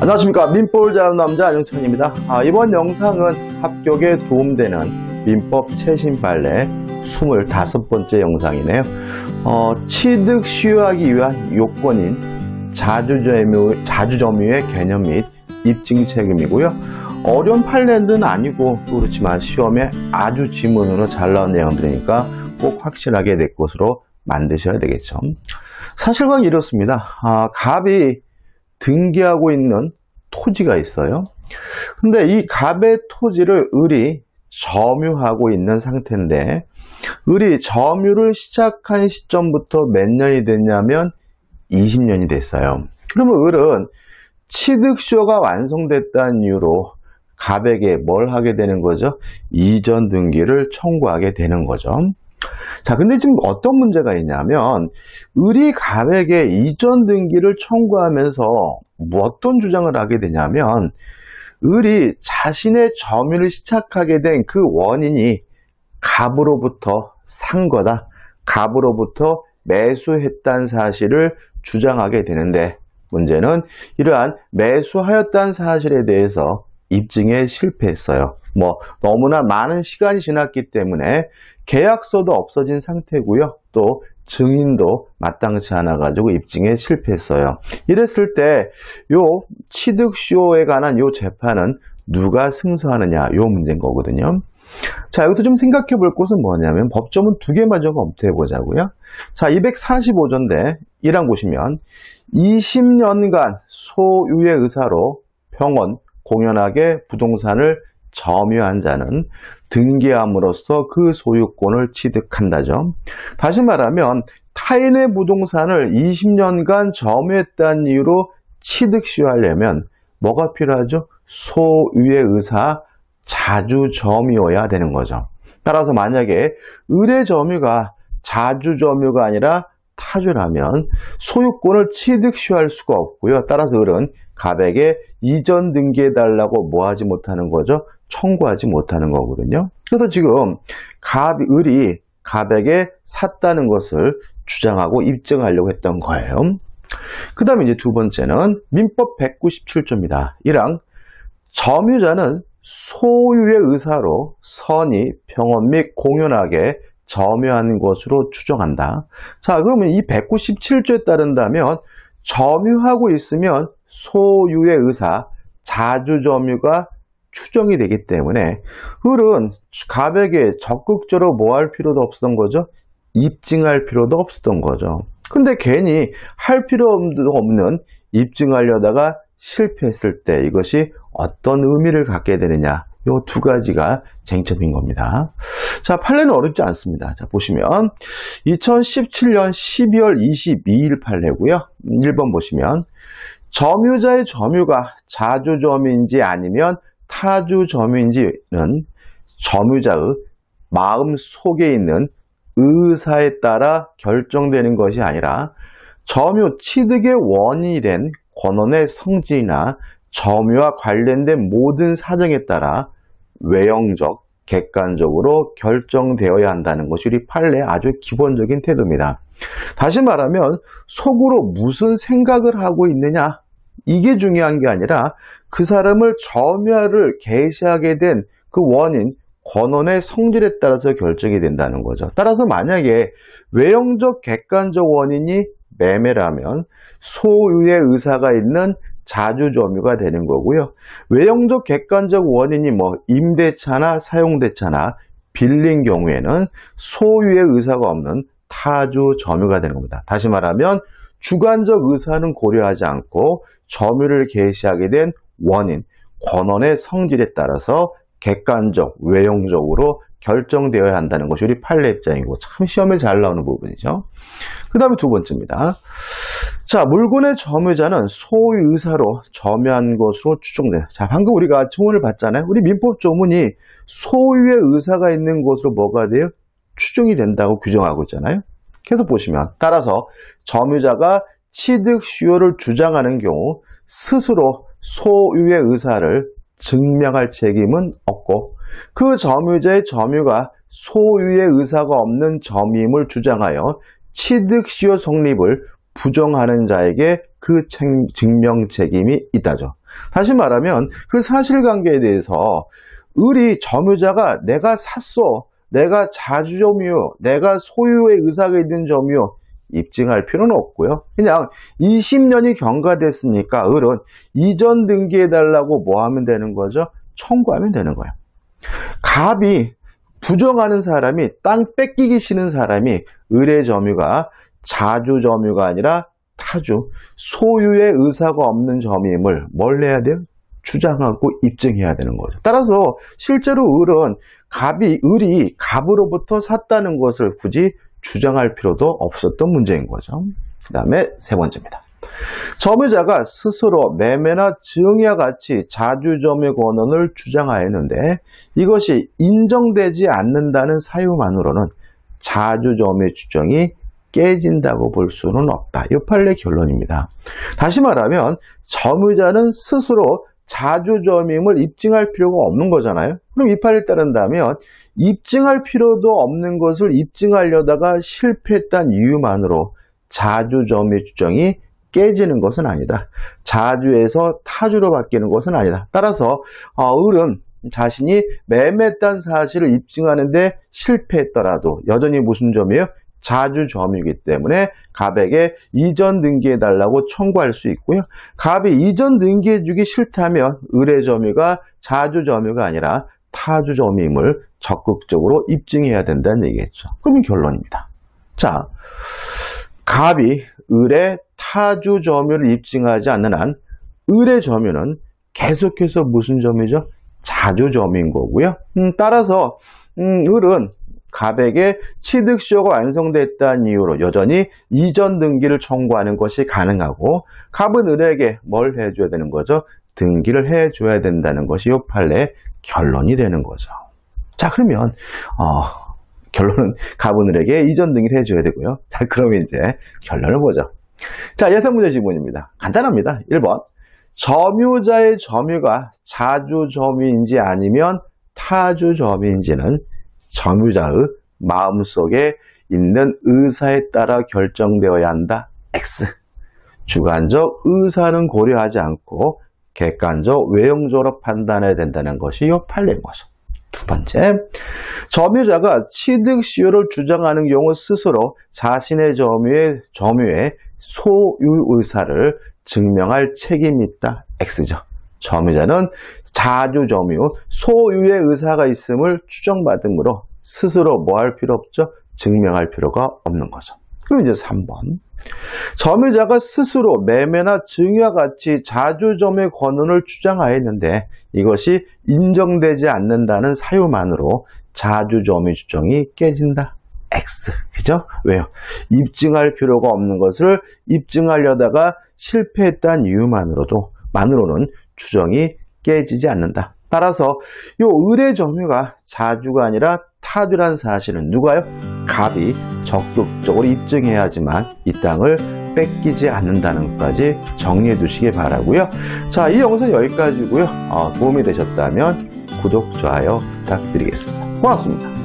안녕하십니까. 민법을 잘하는 남자 안영찬입니다. 이번 영상은 합격에 도움되는 민법 최신 판례 25번째 영상이네요. 취득 시효하기 위한 요건인 자주점유의 개념 및 입증 책임이고요. 어려운 판례는 아니고 또 그렇지만 시험에 아주 지문으로 잘 나온 내용들이니까 꼭 확실하게 내 것으로 만드셔야 되겠죠. 사실은 이렇습니다. 갑이 등기하고 있는 토지가 있어요. 근데 이 갑의 토지를 을이 점유하고 있는 상태인데, 을이 점유를 시작한 시점부터 몇 년이 됐냐면 20년이 됐어요. 그러면 을은 취득시효가 완성됐다는 이유로 갑에게 뭘 하게 되는 거죠? 이전 등기를 청구하게 되는 거죠. 자, 근데 지금 어떤 문제가 있냐면, 을이 갑에게 이전 등기를 청구하면서 어떤 주장을 하게 되냐면, 을이 자신의 점유를 시작하게 된 그 원인이 갑으로부터 산 거다, 갑으로부터 매수했다는 사실을 주장하게 되는데, 문제는 이러한 매수하였다는 사실에 대해서 입증에 실패했어요. 너무나 많은 시간이 지났기 때문에 계약서도 없어진 상태고요. 또 증인도 마땅치 않아 가지고 입증에 실패했어요. 이랬을 때 요 취득시효에 관한 요 재판은 누가 승소하느냐, 요 문제인 거거든요. 자, 여기서 좀 생각해 볼 것은 뭐냐면 법조문 두 개만 좀 검토해 보자고요. 자, 245조인데 1항 보시면 20년간 소유의 의사로 평원 공연하게 부동산을 점유한 자는 등기함으로써 그 소유권을 취득한다죠. 다시 말하면 타인의 부동산을 20년간 점유했다는 이유로 취득시효하려면 뭐가 필요하죠? 소유의 의사 자주점유여야 되는 거죠. 따라서 만약에 을의 점유가 자주점유가 아니라 타주라면 소유권을 취득시효할 수가 없고요. 따라서 을은 갑에게 이전 등기해달라고 뭐 하지 못하는 거죠? 청구하지 못하는 거거든요. 그래서 지금 을이 갑에게 샀다는 것을 주장하고 입증하려고 했던 거예요. 그 다음에 이제 두 번째는 민법 197조입니다. 1항 점유자는 소유의 의사로 선의, 평온 및 공연하게 점유한 것으로 추정한다. 자, 그러면 이 197조에 따른다면 점유하고 있으면 소유의 의사, 자주점유가 추정이 되기 때문에 을은 갑에게 적극적으로 뭐 할 필요도 없었던 거죠? 입증할 필요도 없었던 거죠. 근데 괜히 할 필요도 없는 입증하려다가 실패했을 때 이것이 어떤 의미를 갖게 되느냐, 요 두 가지가 쟁점인 겁니다. 자, 판례는 어렵지 않습니다. 자, 보시면 2017년 12월 22일 판례고요. 1번 보시면 점유자의 점유가 자주점유인지 아니면 타주점유인지는 점유자의 마음 속에 있는 의사에 따라 결정되는 것이 아니라 점유 취득의 원인이 된 권원의 성질이나 점유와 관련된 모든 사정에 따라 외형적, 객관적으로 결정되어야 한다는 것이 우리 판례의 아주 기본적인 태도입니다. 다시 말하면 속으로 무슨 생각을 하고 있느냐, 이게 중요한 게 아니라 그 사람을 점유를 개시하게 된 그 원인, 권원의 성질에 따라서 결정이 된다는 거죠. 따라서 만약에 외형적, 객관적 원인이 매매라면 소유의 의사가 있는 자주점유가 되는 거고요. 외형적, 객관적 원인이 임대차나 사용대차나 빌린 경우에는 소유의 의사가 없는 타주점유가 되는 겁니다. 다시 말하면 주관적 의사는 고려하지 않고 점유를 개시하게 된 원인, 권원의 성질에 따라서 객관적, 외형적으로 결정되어야 한다는 것이 우리 판례 입장이고 참 시험에 잘 나오는 부분이죠. 그 다음에 두 번째입니다. 자, 물건의 점유자는 소유 의사로 점유한 것으로 추정된다. 자, 방금 우리가 조문을 봤잖아요. 우리 민법 조문이 소유의 의사가 있는 것으로 뭐가 돼요? 추정이 된다고 규정하고 있잖아요. 계속 보시면 따라서 점유자가 취득 시효를 주장하는 경우 스스로 소유의 의사를 증명할 책임은 없고 그 점유자의 점유가 소유의 의사가 없는 점임을 주장하여 취득시효 성립을 부정하는 자에게 그 증명 책임이 있다죠. 다시 말하면 그 사실관계에 대해서 을이 점유자가 내가 샀어, 내가 자주점유, 내가 소유의 의사가 있는 점유 입증할 필요는 없고요. 그냥 20년이 경과됐으니까 을은 이전 등기해달라고 뭐 하면 되는 거죠? 청구하면 되는 거예요. 갑이 부정하는 사람이, 땅 뺏기기 싫은 사람이 을의 점유가 자주점유가 아니라 타주, 소유의 의사가 없는 점임을 뭘 해야 돼요? 주장하고 입증해야 되는 거죠. 따라서 실제로 을은 을이 갑으로부터 샀다는 것을 굳이 주장할 필요도 없었던 문제인 거죠. 그 다음에 세 번째입니다. 점유자가 스스로 매매나 증여와 같이 자주점유 권한을 주장하였는데 이것이 인정되지 않는다는 사유만으로는 자주점유 주장이 깨진다고 볼 수는 없다. 이 판례 결론입니다. 다시 말하면 점유자는 스스로 자주점임을 입증할 필요가 없는 거잖아요. 그럼 이 판례에 따른다면 입증할 필요도 없는 것을 입증하려다가 실패했다는 이유만으로 자주점유 주장이 깨지는 것은 아니다. 자주에서 타주로 바뀌는 것은 아니다. 따라서 을은 자신이 매매했다는 사실을 입증하는데 실패했더라도 여전히 무슨 점이에요? 자주점유이기 때문에 갑에게 이전 등기해달라고 청구할 수 있고요. 갑이 이전 등기해주기 싫다면 을의 점유가 자주점유가 아니라 타주점임을 적극적으로 입증해야 된다는 얘기겠죠. 그럼 결론입니다. 자, 갑이 을의 타주점유를 입증하지 않는 한 을의 점유는 계속해서 무슨 점유죠? 자주점유인 거고요. 따라서 을은 갑에게 취득시효가 완성됐다는 이유로 여전히 이전 등기를 청구하는 것이 가능하고 갑은 을에게 뭘 해줘야 되는 거죠? 등기를 해줘야 된다는 것이 이 판례의 결론이 되는 거죠. 자, 그러면 결론은 갑은 을에게 이전 등기를 해줘야 되고요. 자, 그러면 이제 결론을 보죠. 자, 예상문제 지문입니다. 간단합니다. 1번 점유자의 점유가 자주점유인지 아니면 타주점유인지는 점유자의 마음속에 있는 의사에 따라 결정되어야 한다. X. 주관적 의사는 고려하지 않고 객관적 외형적으로 판단해야 된다는 것이 이 판례인 거죠. 두 번째, 점유자가 취득시효를 주장하는 경우 스스로 자신의 점유의 소유 의사를 증명할 책임이 있다. X죠. 점유자는 자주점유, 소유의 의사가 있음을 추정받으므로 스스로 뭐 할 필요 없죠? 증명할 필요가 없는 거죠. 그럼 이제 3번. 점유자가 스스로 매매나 증여와 같이 자주점유 권한을 주장하였는데 이것이 인정되지 않는다는 사유만으로 자주점유 주장이 깨진다. X. 그죠? 왜요? 입증할 필요가 없는 것을 입증하려다가 실패했다는 이유만으로는 주장이 깨지지 않는다. 따라서 이 을의 점유가 자주가 아니라 타주란 사실은 누가요? 갑이 적극적으로 입증해야지만 이 땅을 뺏기지 않는다는 것까지 정리해 두시기 바라고요. 자, 이 영상 여기까지고요. 도움이 되셨다면 구독, 좋아요 부탁드리겠습니다. 고맙습니다.